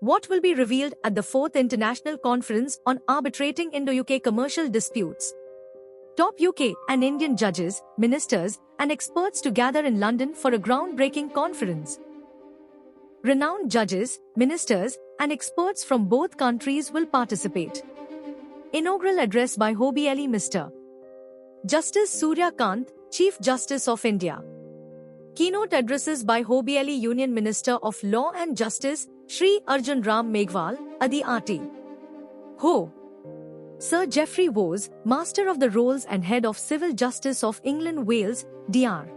What will be revealed at the 4th International Conference on Arbitrating Indo-UK Commercial Disputes? Top UK and Indian judges, ministers, and experts to gather in London for a groundbreaking conference. Renowned judges, ministers, and experts from both countries will participate. Inaugural address by Hobbielli Mr. Justice Surya Kant, Chief Justice of India. Keynote addresses by Hobbielli Union Minister of Law and Justice, Shri Arjun Ram Meghwal, Adi RT. Ho. Sir Geoffrey Vose, Master of the Rolls and Head of Civil Justice of England Wales, Dr.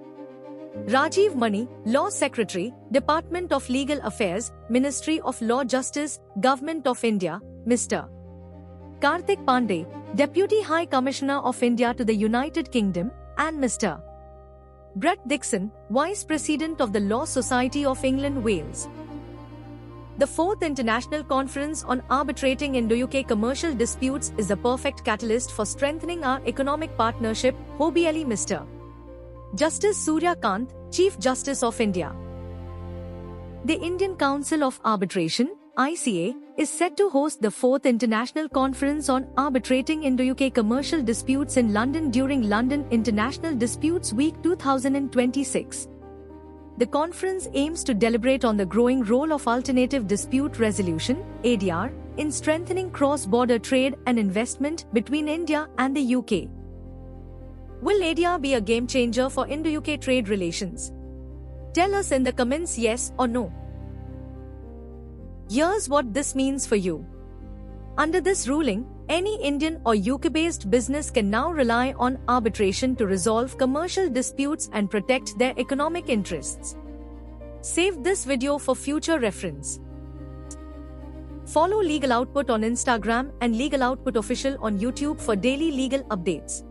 Rajiv Mani, Law Secretary, Department of Legal Affairs, Ministry of Law Justice, Government of India, Mr. Karthik Pandey, Deputy High Commissioner of India to the United Kingdom, and Mr. Brett Dixon, Vice President of the Law Society of England Wales. The 4th International Conference on Arbitrating Indo-UK Commercial Disputes is the perfect catalyst for strengthening our economic partnership, Hobbielli Mr. Justice Surya Kant, Chief Justice of India. The Indian Council of Arbitration, ICA, is set to host the 4th International Conference on Arbitrating Indo-UK Commercial Disputes in London during London International Disputes Week 2026. The conference aims to deliberate on the growing role of alternative dispute resolution, ADR, in strengthening cross-border trade and investment between India and the UK. Will ADR be a game-changer for Indo-UK trade relations? Tell us in the comments yes or no. Here's what this means for you. Under this ruling, any Indian or UK-based business can now rely on arbitration to resolve commercial disputes and protect their economic interests. Save this video for future reference. Follow Legal Output on Instagram and Legal Output Official on YouTube for daily legal updates.